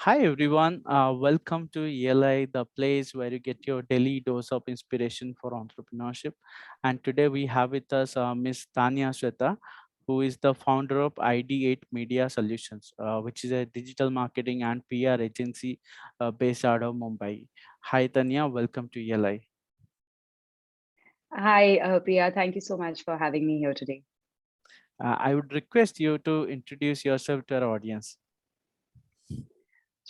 Hi everyone, welcome to ELI, the place where you get your daily dose of inspiration for entrepreneurship. And today we have with us Miss Tanya Swetta, who is the founder of id8 Media Solutions, which is a digital marketing and PR agency based out of Mumbai. Hi Tanya, welcome to ELI. Hi, Priya. Thank you so much for having me here today. I would request you to introduce yourself to our audience.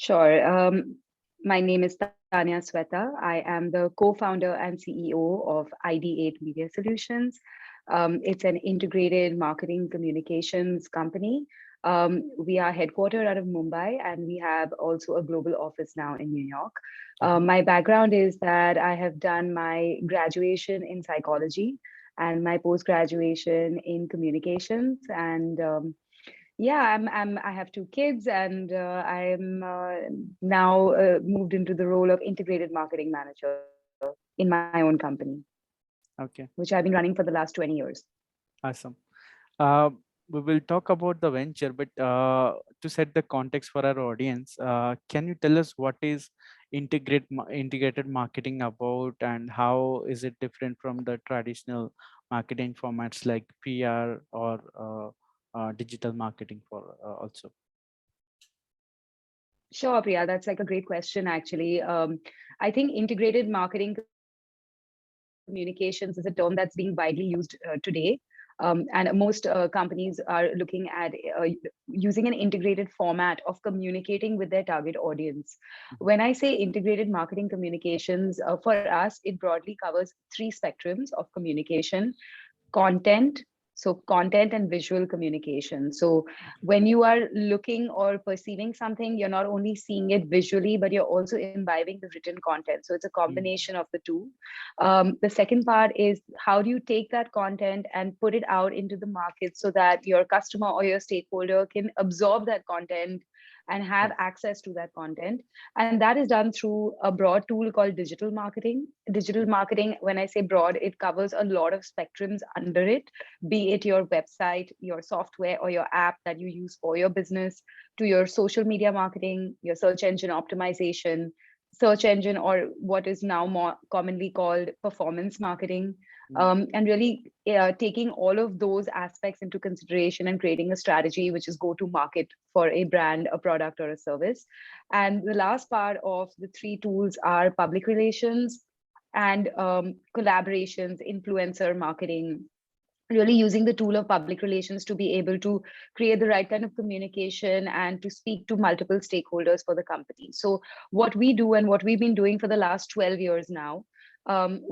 Sure. My name is Tanya Swetta. I am the co-founder and CEO of id8 Media Solutions. It's an integrated marketing communications company. We are headquartered out of Mumbai, and we have also a global office now in New York. Mhm. My background is that I have done my graduation in psychology and my post-graduation in communications. And yeah, I have two kids, and I'm now moved into the role of integrated marketing manager in my own company, which Okay, I've been running for the last 20 years. awesome. Uh, we will talk about the venture, but to set the context for our audience, can you tell us what is integrated marketing about, and how is it different from the traditional marketing formats like PR or digital marketing for also? Sure, Priya, that's like a great question, actually. I think integrated marketing communications is a term that's being widely used today. And most companies are looking at using an integrated format of communicating with their target audience. When I say integrated marketing communications, for us, it broadly covers three spectrums of communication: content, so content and visual communication. So when you are looking or perceiving something, you're not only seeing it visually, but you're also imbibing the written content. So it's a Mhm. combination of the two. The second part is, how do you take that content and put it out into the market so that your customer or your stakeholder can absorb that content and have Right. access to that content? And that is done through a broad tool called digital marketing. Digital marketing, when I say broad, it covers a lot of spectrums under it, be it your website, your software, or your app that you use for your business, to your social media marketing, your search engine optimization, search engine, or what is now more commonly called performance marketing. Mm. And really taking all of those aspects into consideration and creating a strategy which is go to market for a brand, a product, or a service. And the last part of the three tools are public relations and collaborations, influencer marketing, really using the tool of public relations to be able to create the right kind of communication and to speak to multiple stakeholders for the company. So what we do and what we've been doing for the last 12 years now,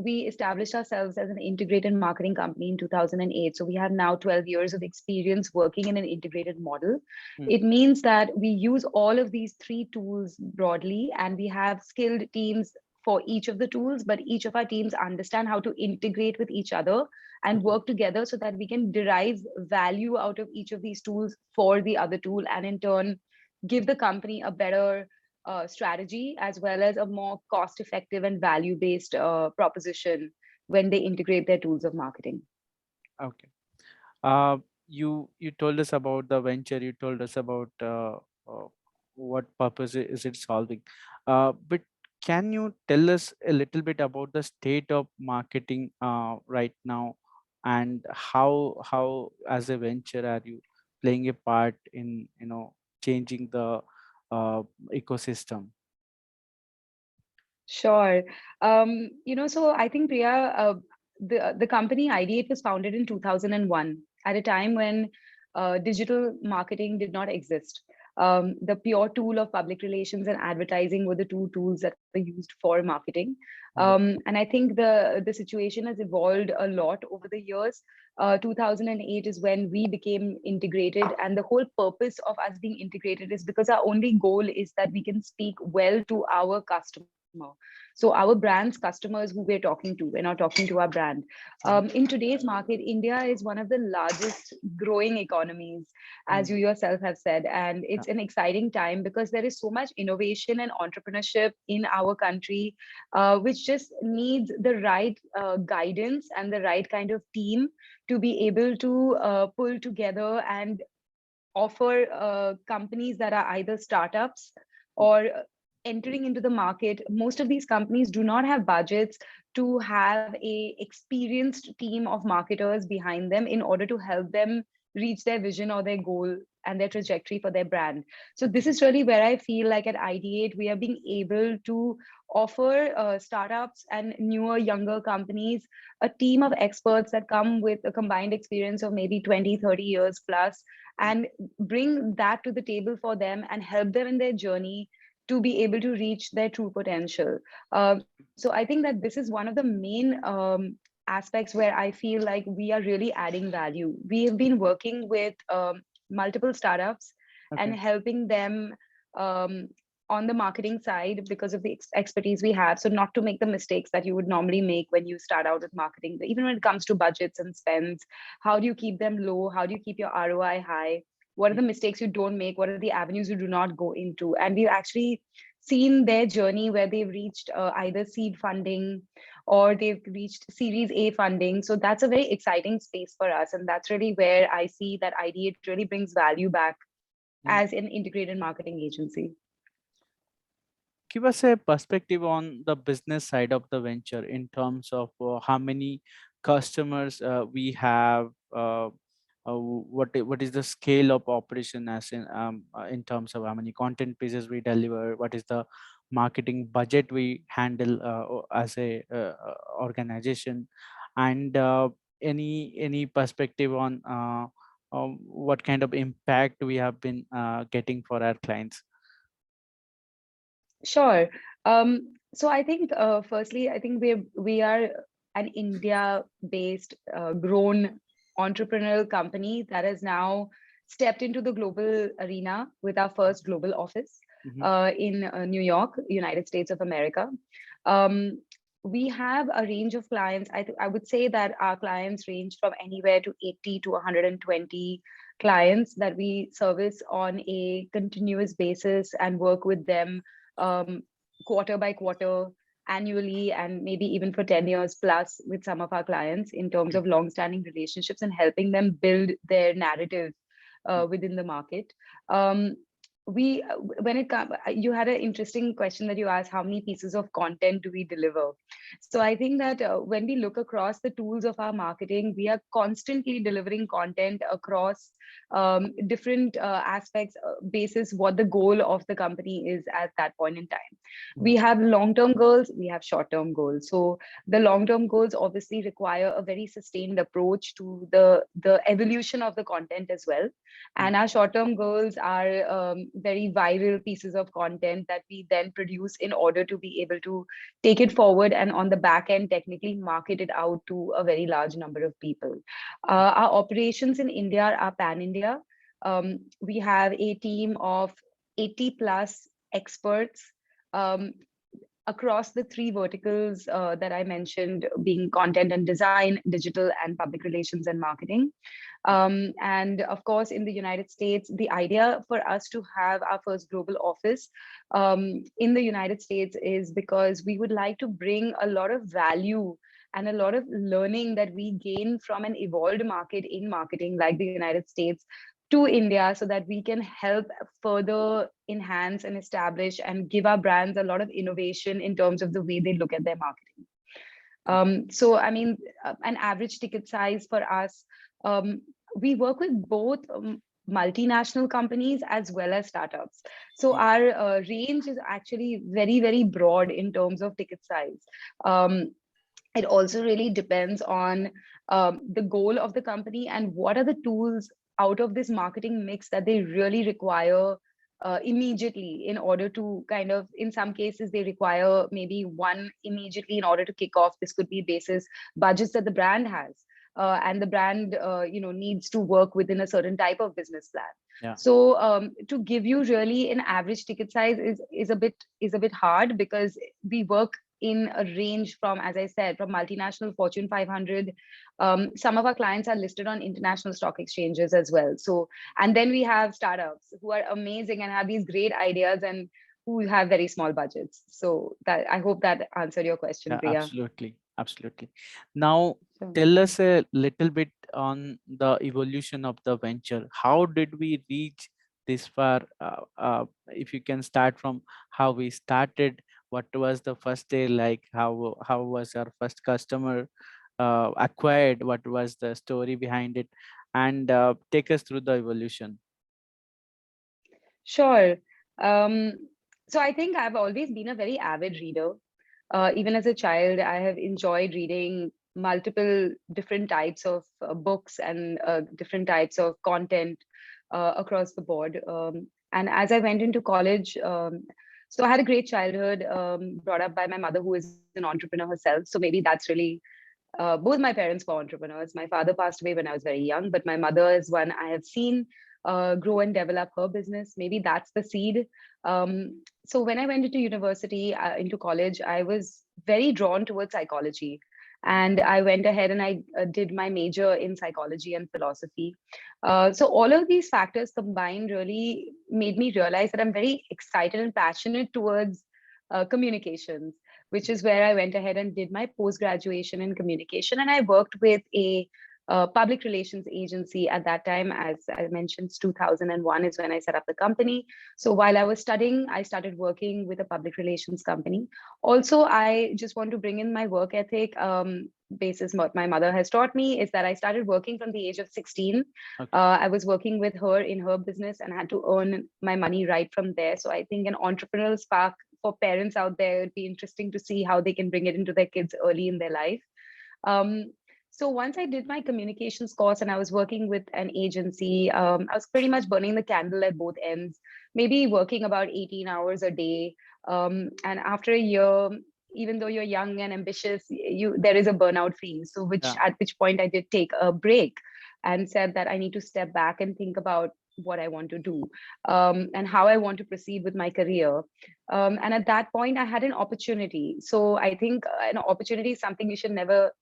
we established ourselves as an integrated marketing company in 2008. So we have now 12 years of experience working in an integrated model. Mm. It means that we use all of these three tools broadly, and we have skilled teams for each of the tools, but each of our teams understand how to integrate with each other and Okay. work together so that we can derive value out of each of these tools for the other tool, and in turn give the company a better strategy as well as a more cost effective and value based proposition when they integrate their tools of marketing. Okay. Uh, you told us about the venture. You told us about what purpose is it solving. But can you tell us a little bit about the state of marketing right now, and how as a venture are you playing a part in changing the uh, ecosystem? Sure. So I think, Priya, the company id8 was founded in 2001 at a time when digital marketing did not exist. The pure tool of public relations and advertising were the two tools that were used for marketing. Mhm. And I think the situation has evolved a lot over the years. 2008 is when we became integrated, and the whole purpose of us being integrated is because our only goal is that we can speak well to our customer. So our brand's customers who we're talking to, we're not talking to our brand. Mhm. In today's market, India is one of the largest growing economies, as Mm. you yourself have said. And Yeah. it's an exciting time because there is so much innovation and entrepreneurship in our country, which just needs the right guidance and the right kind of team to be able to pull together and offer companies that are either startups or entering into the market, most of these companies do not have budgets to have a experienced team of marketers behind them in order to help them reach their vision or their goal and their trajectory for their brand. So this is really where I feel like at id8 we are being able to offer startups and newer younger companies a team of experts that come with a combined experience of maybe 20, 30 years plus, and bring that to the table for them and help them in their journey to be able to reach their true potential. So I think that this is one of the main aspects where I feel like we are really adding value. We have been working with multiple startups and Okay. helping them um, on the marketing side because of the expertise we have. So, not to make the mistakes that you would normally make when you start out with marketing, even when it comes to budgets and spends, how do you keep them low? How do you keep your ROI high? What are the mistakes you don't make? What are the avenues you do not go into? And we've actually seen their journey where they've reached either seed funding or they've reached series A funding. So that's a very exciting space for us, and that's really where I see that id8 really brings value back Mm. as an integrated marketing agency. Give us a perspective on the business side of the venture in terms of how many customers we have, what is the scale of operation, as in terms of how many content pieces we deliver, what is the marketing budget we handle as a organization, and any perspective on what kind of impact we have been getting for our clients. Sure. So I think, firstly, I think we are an India-based, grown entrepreneurial company that has now stepped into the global arena with our first global office Hmm. in New York, United States of America. Um, we have a range of clients. I would say that our clients range from anywhere to 80 to 120 clients that we service on a continuous basis and work with them um, quarter by quarter, annually, and maybe even for 10 years plus with some of our clients in terms of long-standing relationships and helping them build their narrative within the market. Um, we when it comes, you had an interesting question that you asked, how many pieces of content do we deliver? So I think that when we look across the tools of our marketing, we are constantly delivering content across different aspects, basis what the goal of the company is at that point in time. We have long-term goals, we have short-term goals. So the long-term goals obviously require a very sustained approach to the evolution of the content as well. And our short-term goals are very viral pieces of content that we then produce in order to be able to take it forward and on the back end technically market it out to a very large number of people. Our operations in India are pan India. We have a team of 80 plus experts um, across the three verticals that I mentioned, being content and design, digital, and public relations and marketing. And of course, in the United States, the idea for us to have our first global office in the United States is because we would like to bring a lot of value and a lot of learning that we gain from an evolved market in marketing like the United States to India so that we can help further enhance and establish and give our brands a lot of innovation in terms of the way they look at their marketing. So, I mean, an average ticket size for us, um, we work with both multinational companies as well as startups. So, our range is actually very, very broad in terms of ticket size. Um, it also really depends on the goal of the company and what are the tools out of this marketing mix that they really require immediately in order to kind of, in some cases they require maybe one immediately in order to kick off. This could be basis budgets that the brand has, and the brand needs to work within a certain type of business plan. Yeah. So to give you really an average ticket size is a bit hard because we work in a range from, as I said, from multinational Fortune 500. Some of our clients are listed on international stock exchanges as well. So, and then we have startups who are amazing and have these great ideas and who have very small budgets. So that, I hope that answered your question, Yeah, Priya. absolutely. Absolutely. Now, So, tell us a little bit on the evolution of the venture. How did we reach this far. If you can start from how we started, what was the first day like, how was our first customer acquired, what was the story behind it, and take us through the evolution. Sure. Um, so I think I've always been a very avid reader. Even as a child, I have enjoyed reading multiple different types of books and different types of content across the board. And as I went into college, so I had a great childhood, brought up by my mother, who is an entrepreneur herself. So maybe that's really both my parents were entrepreneurs. My father passed away when I was very young, but my mother is one I have seen grow and develop her business. Maybe that's the seed. So when I went into university, into college, I was very drawn towards psychology. And I went ahead and I did my major in psychology and philosophy. So all of these factors combined really made me realize that I'm very excited and passionate towards communications, which is where I went ahead and did my post graduation in communication. And I worked with a public relations agency at that time. As I mentioned, 2001 is when I set up the company. So while I was studying, I started working with a public relations company. Also, I just want to bring in my work ethic. Basis what my mother has taught me is that I started working from the age of 16. Okay. I was working with her in her business and had to earn my money right from there. So I think an entrepreneurial spark for parents out there, it'd be interesting to see how they can bring it into their kids early in their life. Um, so once I did my communications course and I was working with an agency, I was pretty much burning the candle at both ends, maybe working about 18 hours a day. And after a year, even though you're young and ambitious, there is a burnout phase. So which Yeah. at which point I did take a break and said that I need to step back and think about what I want to do, and how I want to proceed with my career. And at that point, I had an opportunity. So I think an opportunity is something you should never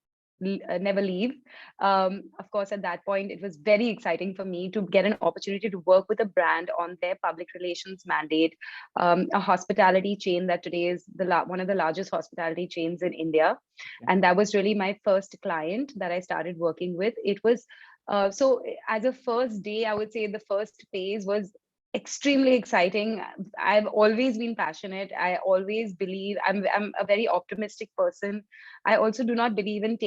leave. Of course, at that point, it was very exciting for me to get an opportunity to work with a brand on their public relations mandate, a hospitality chain that today is one of the largest hospitality chains in India. Okay. And that was really my first client that I started working with. It was so as a first day, I would say the first phase was extremely exciting. I've always been passionate. I always believe I'm a very optimistic person. I also do not believe in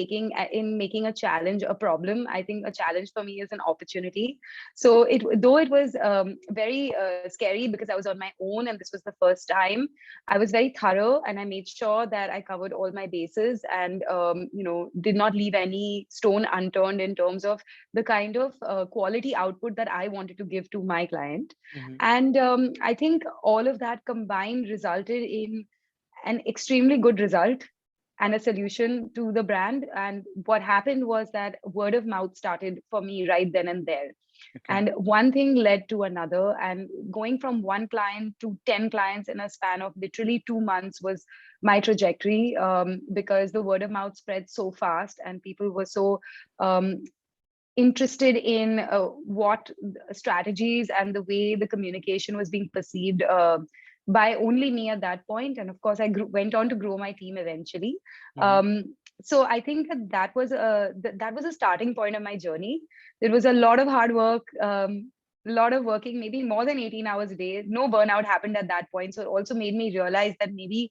making a challenge a problem. I think a challenge for me is an opportunity. So though it was very scary because I was on my own and this was the first time, I was very thorough and I made sure that I covered all my bases and did not leave any stone unturned in terms of the kind of quality output that I wanted to give to my client. Hmm. And I think all of that combined resulted in an extremely good result and a solution to the brand. And what happened was that word of mouth started for me right then and there. Okay. And one thing led to another. And going from one client to 10 clients in a span of literally 2 months was my trajectory, because the word of mouth spread so fast and people were so um, interested in what strategies and the way the communication was being perceived by only me at that point. And of course, went on to grow my team eventually. Hmm. So I think that was a starting point of my journey. There was a lot of hard work, a lot of working, maybe more than 18 hours a day. No burnout happened at that point. So it also made me realize that maybe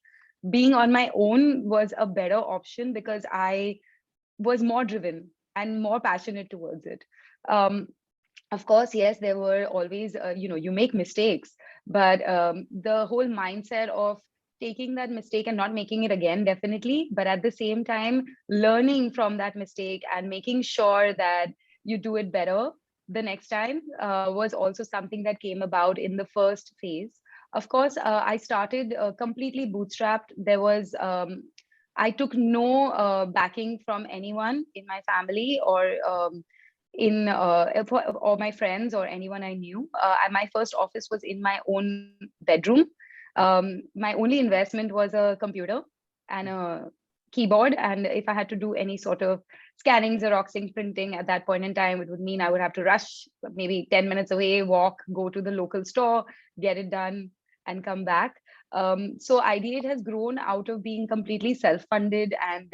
being on my own was a better option because I was more driven and more passionate towards it. Um, of course, yes, there were always, you make mistakes, but the whole mindset of taking that mistake and not making it again, definitely, but at the same time, learning from that mistake and making sure that you do it better the next time was also something that came about in the first phase. Of course, I started completely bootstrapped. I took no backing from anyone in my family or my friends or anyone I knew. My first office was in my own bedroom. My only investment was a computer and a keyboard. And if I had to do any sort of scanning, xeroxing, printing at that point in time, it would mean I would have to rush maybe 10 minutes away, walk, go to the local store, get it done, and come back. So id8 has grown out of being completely self-funded and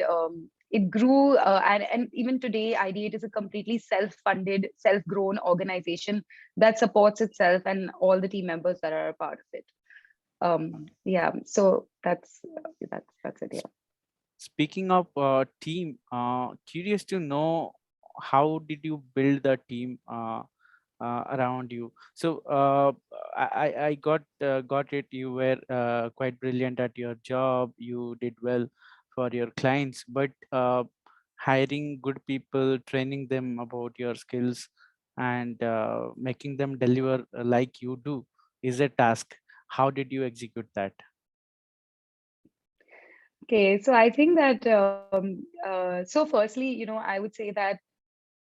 it grew, and even today, id8 is a completely self-funded, self-grown organization that supports itself and all the team members that are a part of it. Yeah, so that's it. Yeah. Speaking of team, curious to know how did you build the team around you? So I got it. You were quite brilliant at your job. You did well for your clients, but hiring good people, training them about your skills, and making them deliver like you do is a task. How did you execute that? Okay, so I think that so firstly, I would say that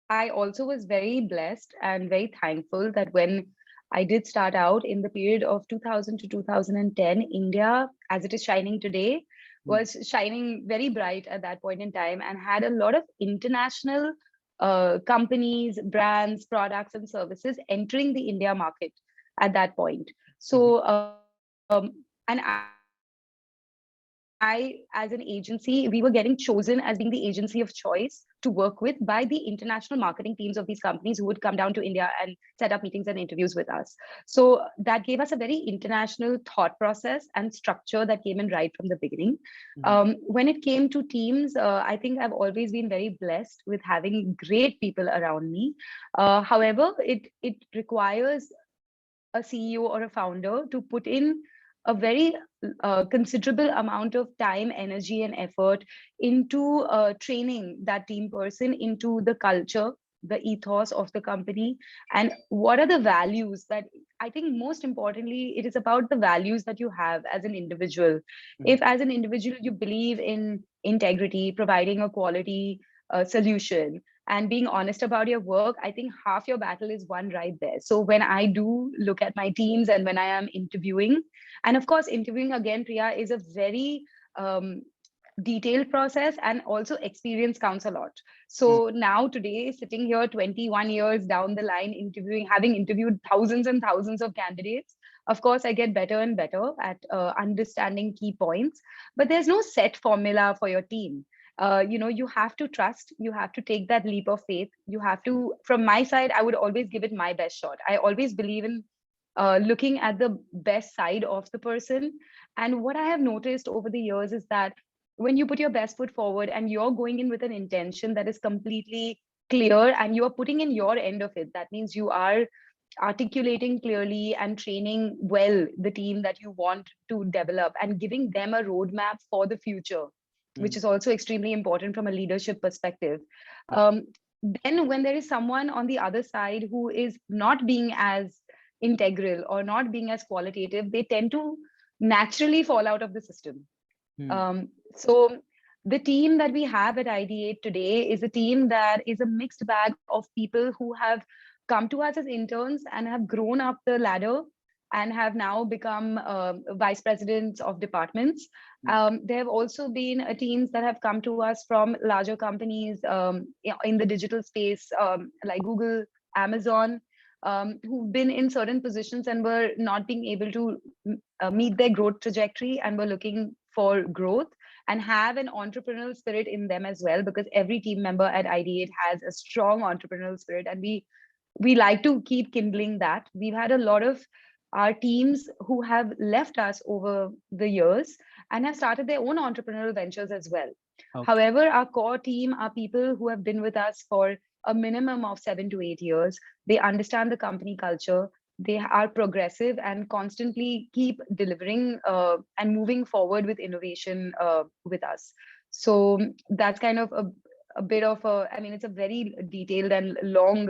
I also was very blessed and very thankful that when I did start out in the period of 2000 to 2010, India, as it is shining today, Hmm. was shining very bright at that point in time and had a lot of international companies, brands, products, and services entering the India market at that point. Mhm. So, and I, as an agency, we were getting chosen as being the agency of choice to work with by the international marketing teams of these companies who would come down to India and set up meetings and interviews with us. So that gave us a very international thought process and structure that came in right from the beginning. Mhm. When it came to teams, I think I've always been very blessed with having great people around me. However, it requires a CEO or a founder to put in a very considerable amount of time, energy, and effort into training that team person into the culture, the ethos of the company, and what are the values that I think most importantly, it is about the values that you have as an individual. Mhm. If, as an individual, you believe in integrity, providing a quality solution, and being honest about your work, I think half your battle is won right there. So when I do look at my teams and when I am interviewing, and of course interviewing again, Priya, is a very um, detailed process, and also experience counts a lot. Mm. So now today, sitting here 21 years down the line, interviewing, having interviewed thousands and thousands of candidates, of course I get better and better at understanding key points. But there's no set formula for your team. You have to trust, you have to take that leap of faith, you have to, from my side, I would always give it my best shot. I always believe in looking at the best side of the person. And what I have noticed over the years is that when you put your best foot forward and you're going in with an intention that is completely clear and you are putting in your end of it, that means you are articulating clearly and training well the team that you want to develop and giving them a roadmap for the future, which Mhm. is also extremely important from a leadership perspective. Okay. um, then when there is someone on the other side who is not being as integral or not being as qualitative, they tend to naturally fall out of the system. Mm. So the team that we have at id8 today is a team that is a mixed bag of people who have come to us as interns and have grown up the ladder and have now become vice presidents of departments. Mm. There have also been teams that have come to us from larger companies in the digital space, like Google, Amazon, who've been in certain positions and were not being able to meet their growth trajectory and were looking for growth and have an entrepreneurial spirit in them as well, because every team member at id8 has a strong entrepreneurial spirit, and we like to keep kindling that. We've had a lot of our teams who have left us over the years and have started their own entrepreneurial ventures as well. Okay. However, our core team are people who have been with us for a minimum of 7 to 8 years. They understand the company culture. They are progressive and constantly keep delivering and moving forward with innovation with us. So that's kind of a bit of a, I mean, it's a very detailed and long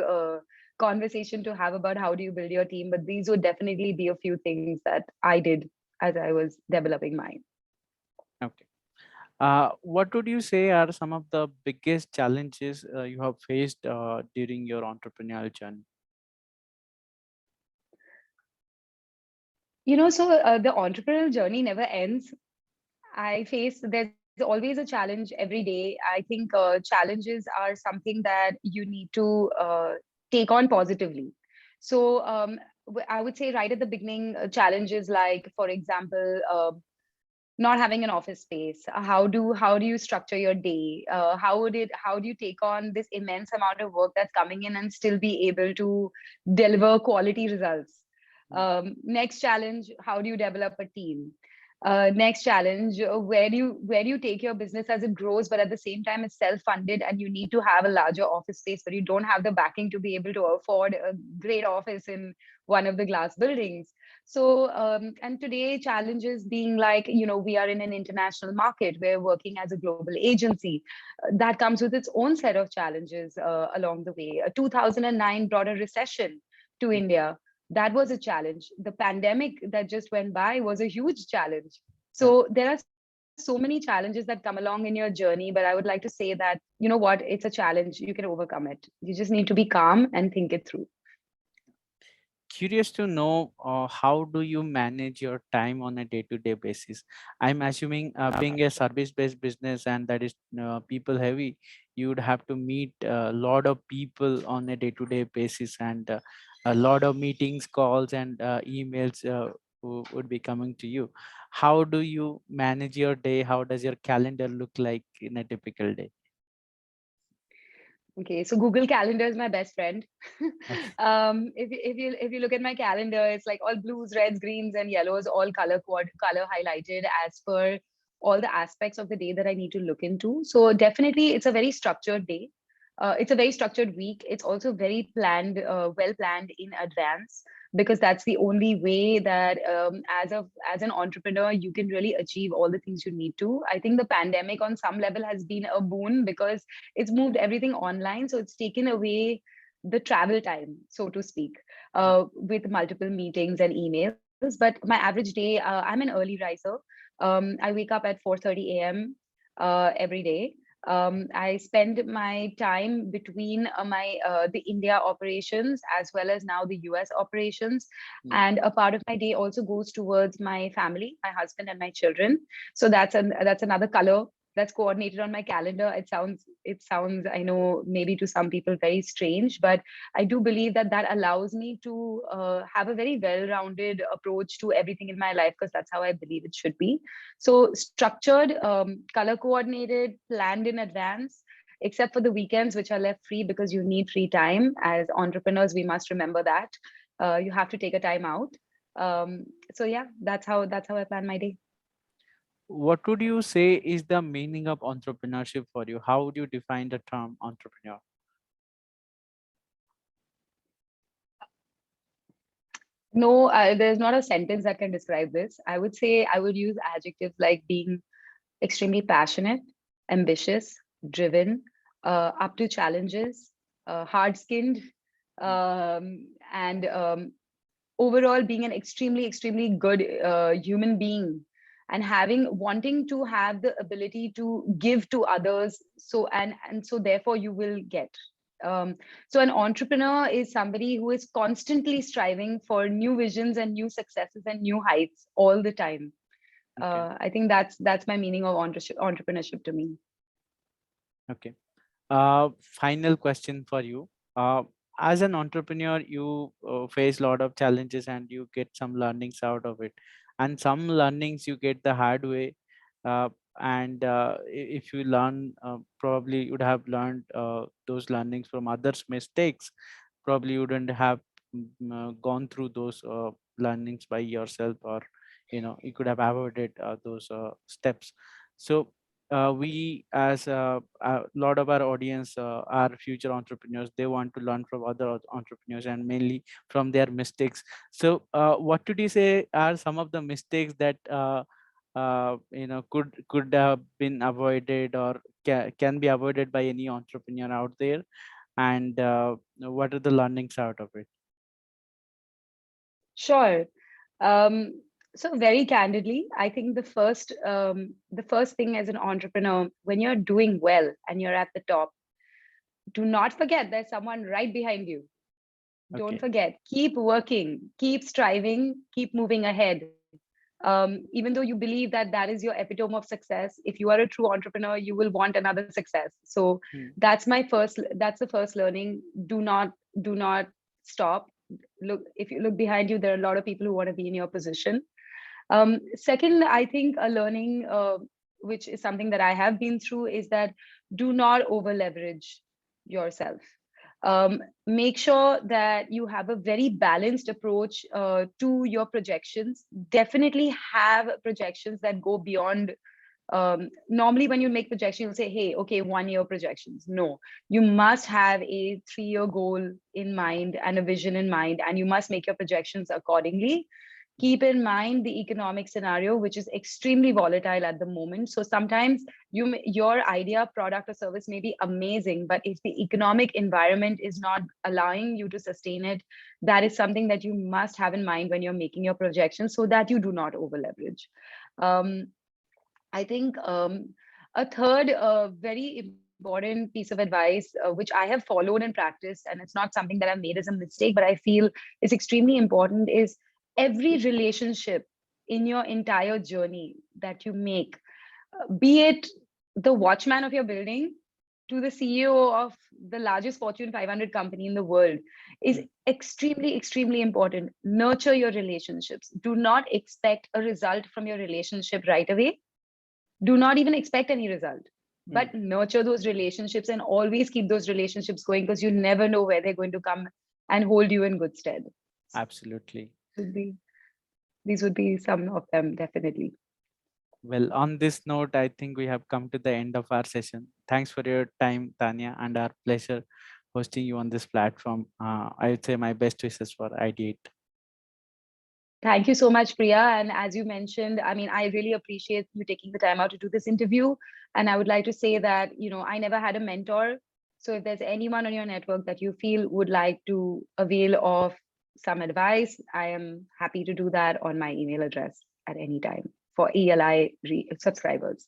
conversation to have about how do you build your team, but these would definitely be a few things that I did as I was developing mine. Okay. What would you say are some of the biggest challenges you have faced during your entrepreneurial journey? So the entrepreneurial journey never ends. I face, there's always a challenge every day. I think challenges are something that you need to take on positively. So I would say right at the beginning, challenges like, for example, not having an office space. How do you structure your day? How do you take on this immense amount of work that's coming in and still be able to deliver quality results? Mm. Next challenge, how do you develop a team? Next challenge, where do you take your business as it grows, but at the same time it's self-funded and you need to have a larger office space, but you don't have the backing to be able to afford a great office in one of the glass buildings. So, and today challenges being like, we are in an international market. We're working as a global agency. That comes with its own set of challenges along the way. 2009 brought a recession to Mm. India. That was a challenge. The pandemic that just went by was a huge challenge. Yeah. So there are so many challenges that come along in your journey, but I would like to say that, you know what, it's a challenge. You can overcome it. You just need to be calm and think it through. Curious to know, how do you manage your time on a day-to-day basis? I'm assuming, being a service-based business and that is people heavy, you would have to meet a lot of people on a day-to-day basis, and a lot of meetings, calls, and emails would be coming to you. How do you manage your day? How does your calendar look like in a typical day? Okay, so Google Calendar is my best friend. Okay. If you look at my calendar, it's like all blues, reds, greens, and yellows, all color highlighted as per all the aspects of the day that I need to look into. So definitely, it's a very structured day. It's a very structured week. It's also very planned, well planned in advance, because that's the only way that, as an entrepreneur, you can really achieve all the things you need to. I think the pandemic on some level has been a boon because it's moved everything online, so it's taken away the travel time, so to speak, with multiple meetings and emails. But my average day, I'm an early riser. I wake up at 4:30 a.m. Every day. I spend my time between my the India operations as well as now the US operations, Mm. and a part of my day also goes towards my family, my husband, and my children. So that's another color that's coordinated on my calendar. It sounds, I know, maybe to some people very strange, but I do believe that that allows me to have a very well-rounded approach to everything in my life, because that's how I believe it should be. So structured, color coordinated, planned in advance, except for the weekends, which are left free because you need free time. As entrepreneurs, we must remember that you have to take a time out. So yeah, that's how I plan my day. What would you say is the meaning of entrepreneurship for you? How would you define the term entrepreneur? No, there's not a sentence that can describe this. I would say I would use adjectives like being extremely passionate, ambitious, driven, up to challenges, hard skinned, Mm. and overall being an extremely good human being, and having wanting to have the ability to give to others, so and so therefore you will get. um, so an entrepreneur is somebody who is constantly striving for new visions and new successes and new heights all the time. Okay. I think that's my meaning of entrepreneurship to me. Okay. Final question for you. As an entrepreneur, you face a lot of challenges and you get some learnings out of it. And some learnings you get the hard way. Uh, and if you learn, probably you would have learned those learnings from others' mistakes. Probably you wouldn't have gone through those learnings by yourself, or you could have avoided those steps. So we, as a lot of our audience are future entrepreneurs, they want to learn from other entrepreneurs and mainly from their mistakes. So what would you say are some of the mistakes that could have been avoided, or can be avoided by any entrepreneur out there, and what are the learnings out of it? Sure. um, so very candidly, I think the first thing as an entrepreneur, when you're doing well and you're at the top, do not forget there's someone right behind you. Don't Okay. forget, keep working, keep striving, keep moving ahead. Even though you believe that that is your epitome of success, if you are a true entrepreneur, you will want another success. So Hmm. that's the first learning. Do not stop. Look, if you look behind you, there are a lot of people who want to be in your position. Second, I think a learning, which is something that I have been through, is that do not over leverage yourself. Make sure that you have a very balanced approach to your projections. Definitely have projections that go beyond. Normally, when you make projections, you'll say, hey, okay, 1 year projections. No, you must have a 3 year goal in mind and a vision in mind, and you must make your projections accordingly. Keep in mind the economic scenario, which is extremely volatile at the moment. So sometimes your idea, product, or service may be amazing, but if the economic environment is not allowing you to sustain it, that is something that you must have in mind when you're making your projections, so that you do not over leverage. um, I think a third very important piece of advice, which I have followed and practiced, and it's not something that I've made as a mistake, but I feel is extremely important, is every relationship in your entire journey that you make, be it the watchman of your building to the CEO of the largest Fortune 500 company in the world, is Mm. extremely, extremely important. Nurture your relationships. Do not expect a result from your relationship right away. Do not even expect any result, Mm. but nurture those relationships and always keep those relationships going, because you never know where they're going to come and hold you in good stead. Absolutely. Would be These would be some of them, definitely. Well, on this note, I think we have come to the end of our session. Thanks for your time, Tanya, and our pleasure hosting you on this platform. I would say my best wishes for id8. Thank you so much, Priya. And as you mentioned, I mean, I really appreciate you taking the time out to do this interview. And I would like to say that, I never had a mentor. So if there's anyone on your network that you feel would like to avail of some advice, I am happy to do that on my email address at any time for ELI subscribers.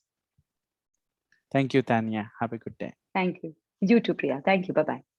Thank you, Tanya. Have a good day. Thank you. You too, Priya. Thank you. Bye bye.